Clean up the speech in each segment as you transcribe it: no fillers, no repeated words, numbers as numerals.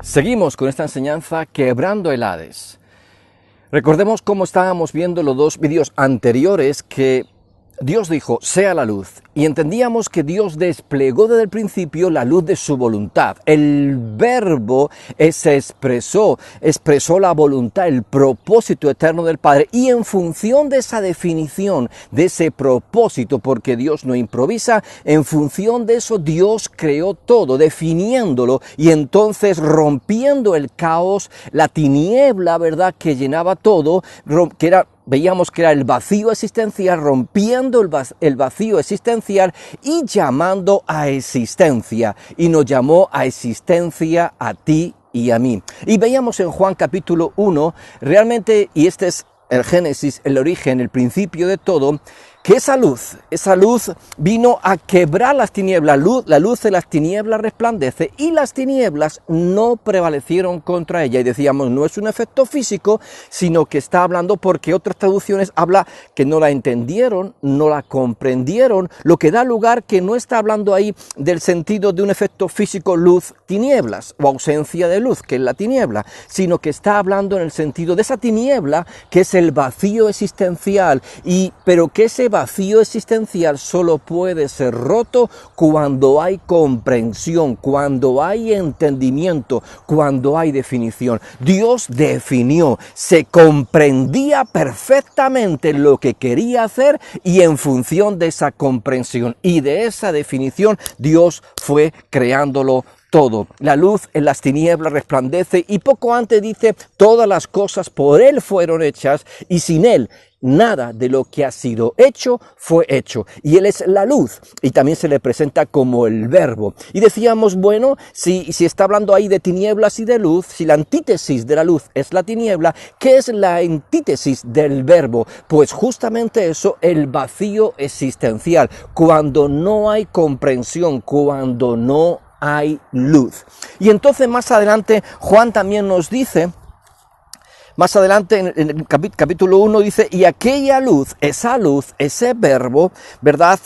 Seguimos con esta enseñanza quebrando el Hades. Recordemos cómo estábamos viendo los dos vídeos anteriores que Dios dijo, sea la luz, y entendíamos que Dios desplegó desde el principio la luz de su voluntad. El verbo se expresó la voluntad, el propósito eterno del Padre, y en función de esa definición, de ese propósito, porque Dios no improvisa, en función de eso Dios creó todo, definiéndolo, y entonces rompiendo el caos, la tiniebla, ¿verdad?, que llenaba todo, veíamos que era el vacío existencial, rompiendo el vacío existencial y llamando a existencia. Y nos llamó a existencia a ti y a mí. Y veíamos en Juan capítulo 1, realmente, y este es el Génesis, el origen, el principio de todo, que esa luz vino a quebrar las tinieblas, la luz de las tinieblas resplandece y las tinieblas no prevalecieron contra ella. Y decíamos, no es un efecto físico, sino que está hablando porque otras traducciones habla que no la entendieron, no la comprendieron, lo que da lugar que no está hablando ahí del sentido de un efecto físico luz, tinieblas o ausencia de luz, que es la tiniebla, sino que está hablando en el sentido de esa tiniebla que es el vacío existencial, pero que ese vacío existencial solo puede ser roto cuando hay comprensión, cuando hay entendimiento, cuando hay definición. Dios definió, se comprendía perfectamente lo que quería hacer y en función de esa comprensión y de esa definición Dios fue creándolo todo. La luz en las tinieblas resplandece y poco antes dice, todas las cosas por Él fueron hechas y sin Él nada de lo que ha sido hecho fue hecho. Y Él es la luz y también se le presenta como el verbo. Y decíamos, bueno, si está hablando ahí de tinieblas y de luz, si la antítesis de la luz es la tiniebla, ¿qué es la antítesis del verbo? Pues justamente eso, el vacío existencial, cuando no hay comprensión, cuando no hay luz. Y entonces más adelante Juan también nos dice, más adelante en el capítulo 1 dice, y aquella luz, ese verbo, ¿verdad?,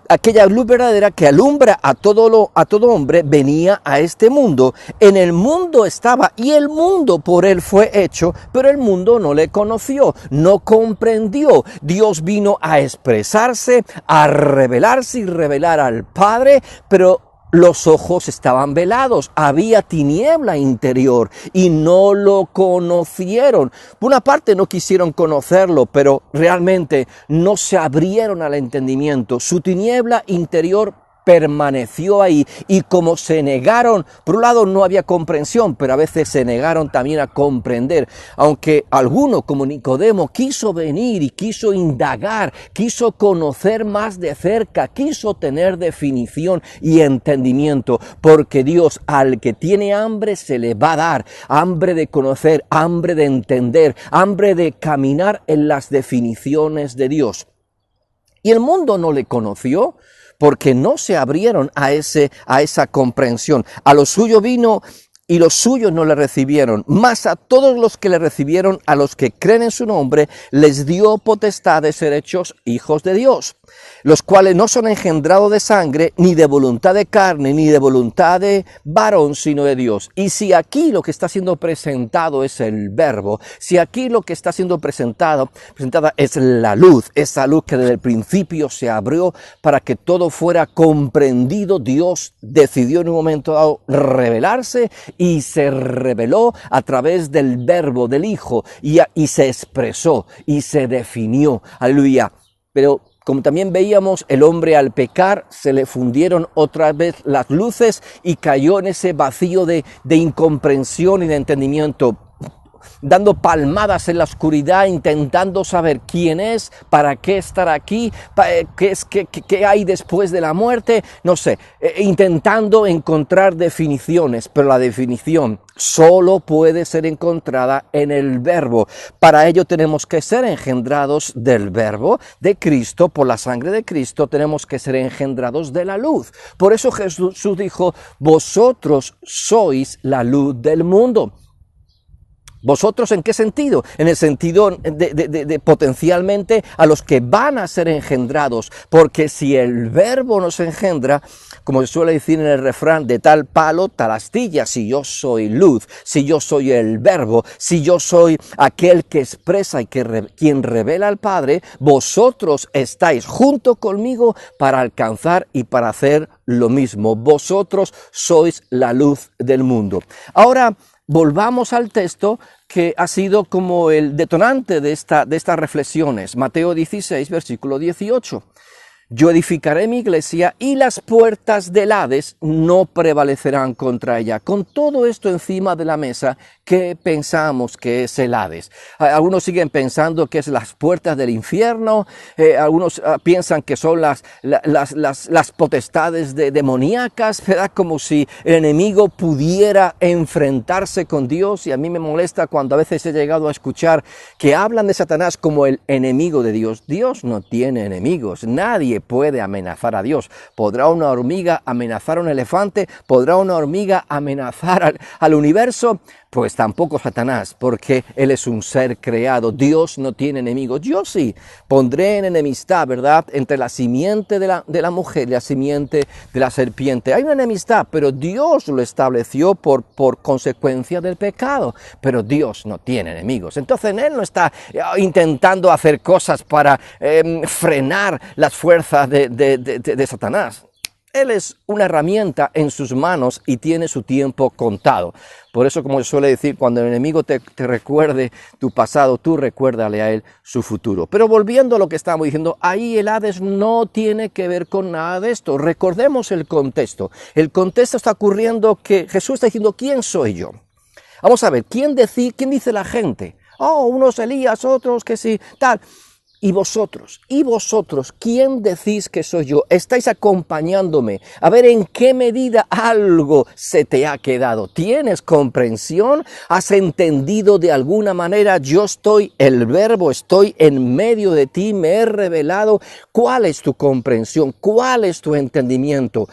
aquella luz verdadera que alumbra a todo hombre, venía a este mundo. En el mundo estaba y el mundo por Él fue hecho, pero el mundo no le conoció, no comprendió. Dios vino a expresarse, a revelarse y revelar al Padre, pero los ojos estaban velados, había tiniebla interior y no lo conocieron. Por una parte no quisieron conocerlo, pero realmente no se abrieron al entendimiento. Su tiniebla interior permaneció ahí y como se negaron, por un lado no había comprensión, pero a veces se negaron también a comprender, aunque alguno como Nicodemo quiso venir y quiso indagar, quiso conocer más de cerca, quiso tener definición y entendimiento, porque Dios al que tiene hambre se le va a dar, hambre de conocer, hambre de entender, hambre de caminar en las definiciones de Dios. Y el mundo no le conoció, porque no se abrieron a esa comprensión. A lo suyo vino y los suyos no le recibieron. Mas a todos los que le recibieron, a los que creen en su nombre, les dio potestad de ser hechos hijos de Dios, los cuales no son engendrados de sangre, ni de voluntad de carne, ni de voluntad de varón, sino de Dios. Y si aquí lo que está siendo presentado es el verbo, si aquí lo que está siendo presentada es la luz, esa luz que desde el principio se abrió para que todo fuera comprendido, Dios decidió en un momento dado revelarse y se reveló a través del verbo del Hijo y se expresó y se definió. Aleluya. Pero como también veíamos, el hombre al pecar se le fundieron otra vez las luces y cayó en ese vacío de incomprensión y de entendimiento, dando palmadas en la oscuridad, intentando saber quién es, para qué estar aquí, qué hay después de la muerte, no sé, intentando encontrar definiciones, pero la definición solo puede ser encontrada en el verbo. Para ello tenemos que ser engendrados del verbo de Cristo, por la sangre de Cristo tenemos que ser engendrados de la luz. Por eso Jesús dijo, vosotros sois la luz del mundo. ¿Vosotros en qué sentido? En el sentido de potencialmente a los que van a ser engendrados, porque si el verbo nos engendra, como se suele decir en el refrán, de tal palo, tal astilla, si yo soy luz, si yo soy el verbo, si yo soy aquel que expresa y quien revela al Padre, vosotros estáis junto conmigo para alcanzar y para hacer lo mismo. Vosotros sois la luz del mundo. Ahora, volvamos al texto que ha sido como el detonante de estas reflexiones. Mateo 16, versículo 18. Yo edificaré mi iglesia y las puertas del Hades no prevalecerán contra ella. Con todo esto encima de la mesa, ¿qué pensamos que es el Hades? Algunos siguen pensando que es las puertas del infierno, algunos piensan que son las potestades demoníacas, ¿verdad? Como si el enemigo pudiera enfrentarse con Dios, y a mí me molesta cuando a veces he llegado a escuchar que hablan de Satanás como el enemigo de Dios. Dios no tiene enemigos, nadie puede amenazar a Dios. ¿Podrá una hormiga amenazar a un elefante? ¿Podrá una hormiga amenazar al universo? Pues tampoco Satanás, porque él es un ser creado. Dios no tiene enemigos. Yo sí pondré en enemistad, ¿verdad?, entre la simiente de la mujer y la simiente de la serpiente. Hay una enemistad, pero Dios lo estableció por consecuencia del pecado. Pero Dios no tiene enemigos. Entonces él no está intentando hacer cosas para frenar las fuerzas de Satanás. Él es una herramienta en sus manos y tiene su tiempo contado. Por eso, como se suele decir, cuando el enemigo te recuerde tu pasado, tú recuérdale a él su futuro. Pero volviendo a lo que estábamos diciendo, ahí el Hades no tiene que ver con nada de esto. Recordemos el contexto. El contexto está ocurriendo que Jesús está diciendo, ¿quién soy yo? Vamos a ver, ¿quién dice la gente? Oh, unos Elías, otros que sí, tal. ¿Y vosotros, quién decís que soy yo? Estáis acompañándome. A ver en qué medida algo se te ha quedado. ¿Tienes comprensión? ¿Has entendido de alguna manera? Yo estoy, el verbo, estoy en medio de ti, me he revelado. ¿Cuál es tu comprensión? ¿Cuál es tu entendimiento?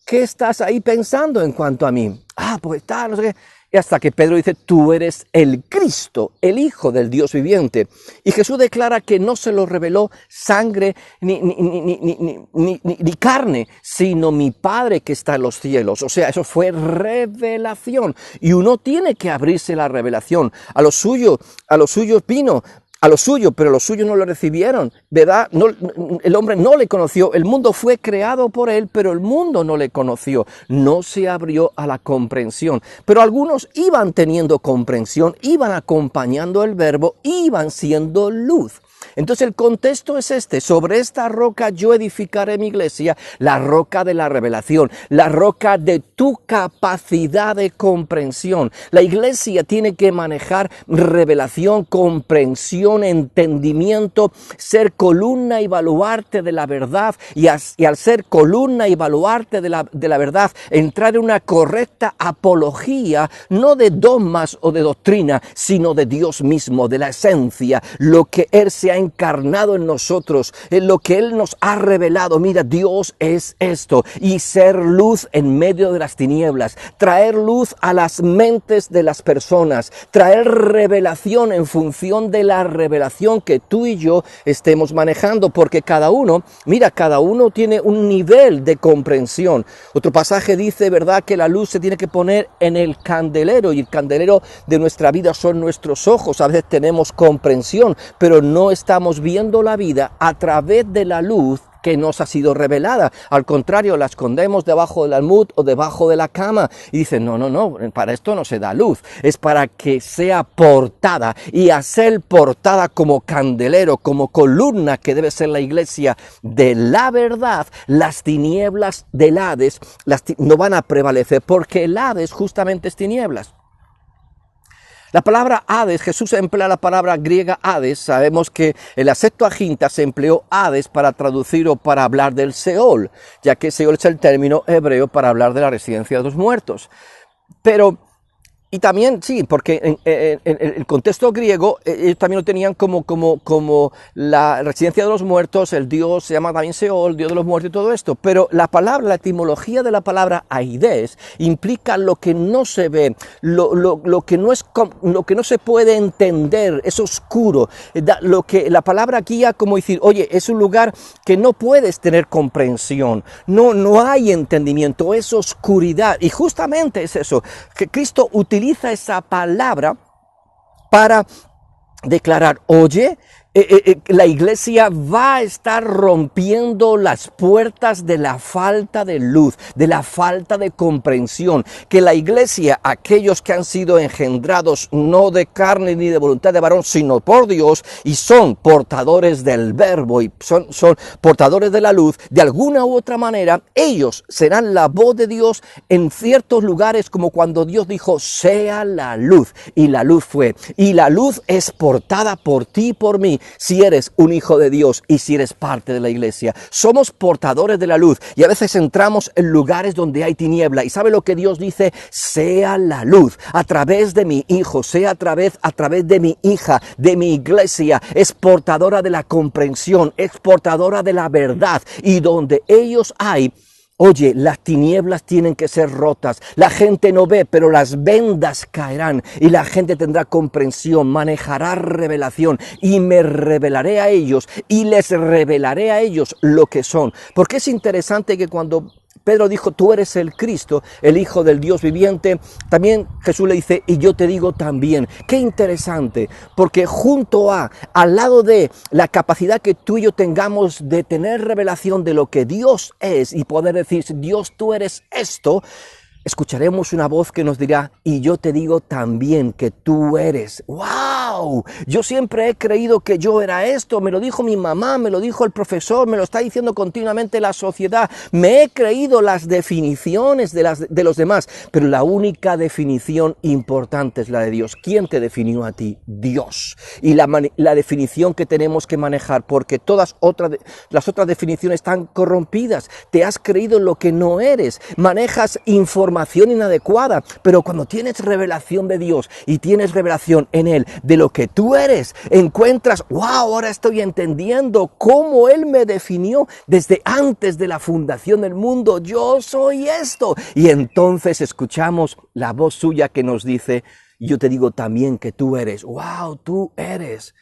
¿Qué estás ahí pensando en cuanto a mí? Pues tal, no sé qué. Y hasta que Pedro dice, tú eres el Cristo, el Hijo del Dios viviente. Y Jesús declara que no se lo reveló sangre ni carne, sino mi Padre que está en los cielos. O sea, eso fue revelación. Y uno tiene que abrirse la revelación. A los suyos vino. A lo suyo, pero los suyos no lo recibieron, ¿verdad? No, el hombre no le conoció, el mundo fue creado por él, pero el mundo no le conoció, no se abrió a la comprensión. Pero algunos iban teniendo comprensión, iban acompañando el verbo, iban siendo luz. Entonces el contexto es este: sobre esta roca yo edificaré mi iglesia, la roca de la revelación, la roca de tu capacidad de comprensión. La iglesia tiene que manejar revelación, comprensión, entendimiento, ser columna y baluarte de la verdad, y al ser columna y baluarte de la verdad, entrar en una correcta apología, no de dogmas o de doctrina, sino de Dios mismo, de la esencia, lo que Él se ha encarnado en nosotros, en lo que Él nos ha revelado. Mira, Dios es esto, y ser luz en medio de las tinieblas, traer luz a las mentes de las personas, traer revelación en función de la revelación que tú y yo estemos manejando, porque cada uno tiene un nivel de comprensión. Otro pasaje dice, ¿verdad?, que la luz se tiene que poner en el candelero, y el candelero de nuestra vida son nuestros ojos. A veces tenemos comprensión, pero no estamos viendo la vida a través de la luz que nos ha sido revelada. Al contrario, la escondemos debajo del almud o debajo de la cama. Y dicen, no, para esto no se da luz. Es para que sea portada, y a ser portada como candelero, como columna que debe ser la iglesia de la verdad. Las tinieblas del Hades no van a prevalecer, porque el Hades justamente es tinieblas. La palabra Hades, Jesús emplea la palabra griega Hades. Sabemos que en la Septuaginta se empleó Hades para traducir o para hablar del Seol, ya que Seol es el término hebreo para hablar de la residencia de los muertos. Pero Y también, sí, porque en el contexto griego, ellos también lo tenían como la residencia de los muertos, el dios se llama también Seol, dios de los muertos y todo esto. Pero la palabra, la etimología de la palabra aides, implica lo que no se ve, lo que no es, lo que no se puede entender, es oscuro. Lo que la palabra guía como decir, oye, es un lugar que no puedes tener comprensión, no hay entendimiento, es oscuridad. Y justamente es eso, que Cristo utiliza esa palabra para declarar, oye, la iglesia va a estar rompiendo las puertas de la falta de luz, de la falta de comprensión, que la iglesia, aquellos que han sido engendrados no de carne ni de voluntad de varón, sino por Dios, y son portadores del verbo y son portadores de la luz, de alguna u otra manera, ellos serán la voz de Dios en ciertos lugares, como cuando Dios dijo, sea la luz, y la luz fue, y la luz es portada por ti y por mí, si eres un hijo de Dios y si eres parte de la iglesia. Somos portadores de la luz y a veces entramos en lugares donde hay tiniebla. ¿Y sabe lo que Dios dice? Sea la luz a través de mi hijo, sea a través de mi hija, de mi iglesia. Es portadora de la comprensión, es portadora de la verdad. Y donde ellos hay, oye, las tinieblas tienen que ser rotas. La gente no ve, pero las vendas caerán y la gente tendrá comprensión, manejará revelación y me revelaré a ellos y les revelaré a ellos lo que son. Porque es interesante que cuando Pedro dijo, tú eres el Cristo, el Hijo del Dios viviente, también Jesús le dice, y yo te digo también. Qué interesante, porque al lado de la capacidad que tú y yo tengamos de tener revelación de lo que Dios es y poder decir, Dios, tú eres esto, escucharemos una voz que nos dirá, y yo te digo también que tú eres. ¡Wow! Yo siempre he creído que yo era esto, me lo dijo mi mamá, me lo dijo el profesor, me lo está diciendo continuamente la sociedad. Me he creído las definiciones de los demás, pero la única definición importante es la de Dios. ¿Quién te definió a ti? Dios. Y la definición que tenemos que manejar, porque las otras definiciones están corrompidas. Te has creído lo que no eres, manejas información inadecuada, pero cuando tienes revelación de Dios y tienes revelación en Él de lo que tú eres, encuentras, wow, ahora estoy entendiendo cómo Él me definió desde antes de la fundación del mundo. Yo soy esto. Y entonces escuchamos la voz suya que nos dice, yo te digo también que tú eres. Wow, tú eres.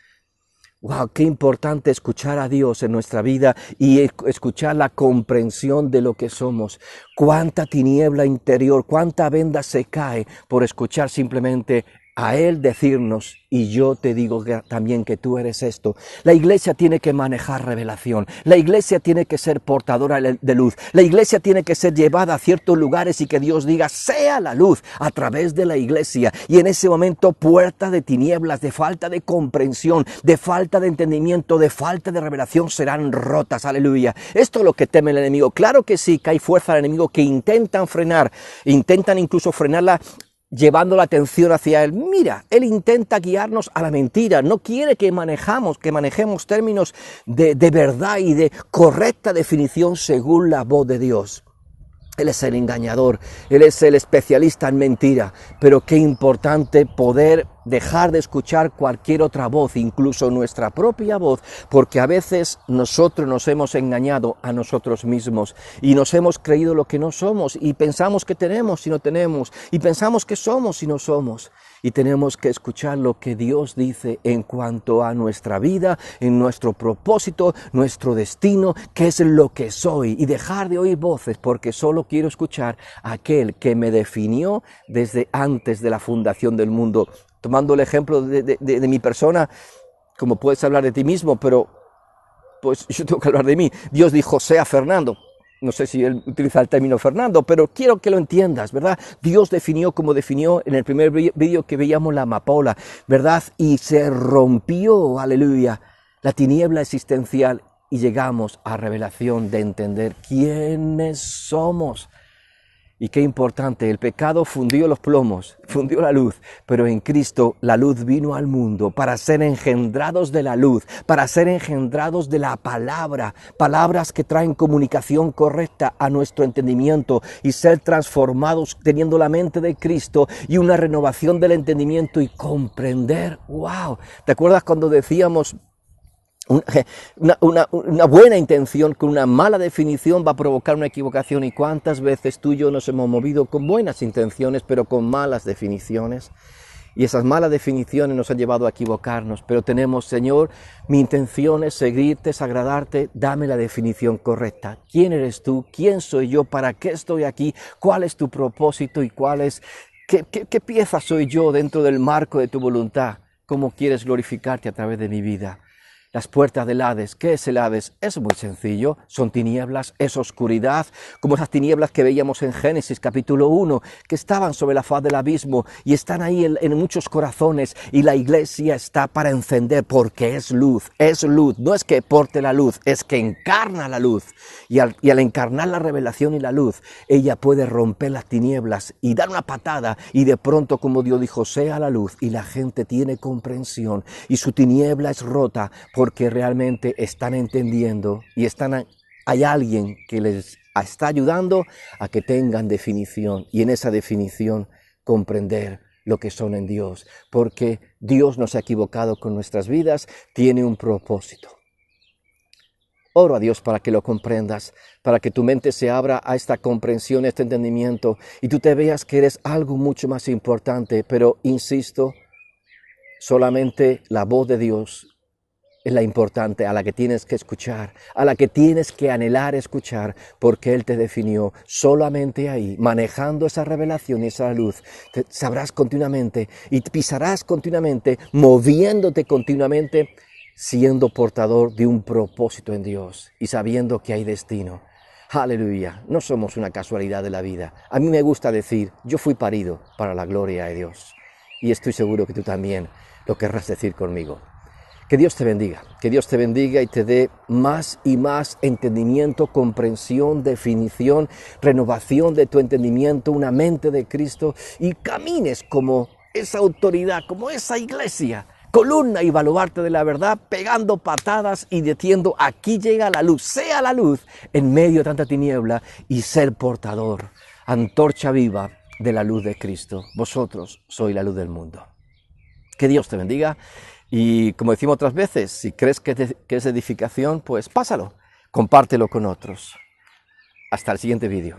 Wow, qué importante escuchar a Dios en nuestra vida y escuchar la comprensión de lo que somos. Cuánta tiniebla interior, cuánta venda se cae por escuchar simplemente a Él decirnos, y yo te digo también que tú eres esto. La iglesia tiene que manejar revelación. La iglesia tiene que ser portadora de luz. La iglesia tiene que ser llevada a ciertos lugares y que Dios diga, sea la luz a través de la iglesia. Y en ese momento, puertas de tinieblas, de falta de comprensión, de falta de entendimiento, de falta de revelación serán rotas. Aleluya. Esto es lo que teme el enemigo. Claro que sí, que hay fuerza del enemigo que intentan frenar, intentan incluso frenarla, llevando la atención hacia Él. Mira, Él intenta guiarnos a la mentira, no quiere que manejemos términos de verdad y de correcta definición según la voz de Dios. Él es el engañador, Él es el especialista en mentira, pero qué importante poder dejar de escuchar cualquier otra voz, incluso nuestra propia voz, porque a veces nosotros nos hemos engañado a nosotros mismos y nos hemos creído lo que no somos y pensamos que tenemos y no tenemos y pensamos que somos y no somos. Y tenemos que escuchar lo que Dios dice en cuanto a nuestra vida, en nuestro propósito, nuestro destino, qué es lo que soy, y dejar de oír voces, porque solo quiero escuchar a aquel que me definió desde antes de la fundación del mundo. Tomando el ejemplo de mi persona, como puedes hablar de ti mismo, pero pues yo tengo que hablar de mí. Dios dijo, sea Fernando. No sé si él utiliza el término Fernando, pero quiero que lo entiendas, ¿verdad? Dios definió como definió en el primer vídeo que veíamos la amapola, ¿verdad? Y se rompió, aleluya, la tiniebla existencial y llegamos a revelación de entender quiénes somos. Y qué importante, el pecado fundió los plomos, fundió la luz, pero en Cristo la luz vino al mundo para ser engendrados de la luz, para ser engendrados de la palabra, palabras que traen comunicación correcta a nuestro entendimiento y ser transformados teniendo la mente de Cristo y una renovación del entendimiento y comprender. ¡Wow! ¿Te acuerdas cuando decíamos una buena intención con una mala definición va a provocar una equivocación? ¿Y cuántas veces tú y yo nos hemos movido con buenas intenciones pero con malas definiciones? Y esas malas definiciones nos han llevado a equivocarnos, pero tenemos, Señor, mi intención es seguirte, es agradarte, dame la definición correcta. ¿Quién eres tú? ¿Quién soy yo? ¿Para qué estoy aquí? ¿Cuál es tu propósito? ¿Y qué pieza soy yo dentro del marco de tu voluntad? ¿Cómo quieres glorificarte a través de mi vida? Las puertas del Hades. ¿Qué es el Hades? Es muy sencillo, son tinieblas, es oscuridad, como esas tinieblas que veíamos en Génesis capítulo 1, que estaban sobre la faz del abismo y están ahí en muchos corazones, y la iglesia está para encender porque es luz, no es que porte la luz, es que encarna la luz, y al encarnar la revelación y la luz, ella puede romper las tinieblas y dar una patada, y de pronto, como Dios dijo, sea la luz, y la gente tiene comprensión y su tiniebla es rota, porque realmente están entendiendo y hay alguien que les está ayudando a que tengan definición, y en esa definición comprender lo que son en Dios, porque Dios no se ha equivocado con nuestras vidas, tiene un propósito. Oro a Dios para que lo comprendas, para que tu mente se abra a esta comprensión, a este entendimiento, y tú te veas que eres algo mucho más importante, pero insisto, solamente la voz de Dios es la importante, a la que tienes que escuchar, a la que tienes que anhelar escuchar, porque Él te definió. Solamente ahí, manejando esa revelación y esa luz, te sabrás continuamente y pisarás continuamente, moviéndote continuamente, siendo portador de un propósito en Dios y sabiendo que hay destino. Aleluya, no somos una casualidad de la vida. A mí me gusta decir, yo fui parido para la gloria de Dios, y estoy seguro que tú también lo querrás decir conmigo. Que Dios te bendiga y te dé más y más entendimiento, comprensión, definición, renovación de tu entendimiento, una mente de Cristo, y camines como esa autoridad, como esa iglesia, columna y baluarte de la verdad, pegando patadas y diciendo, aquí llega la luz, sea la luz en medio de tanta tiniebla, y ser portador, antorcha viva de la luz de Cristo. Vosotros sois la luz del mundo. Que Dios te bendiga. Y como decimos otras veces, si crees que es edificación, pues pásalo, compártelo con otros. Hasta el siguiente vídeo.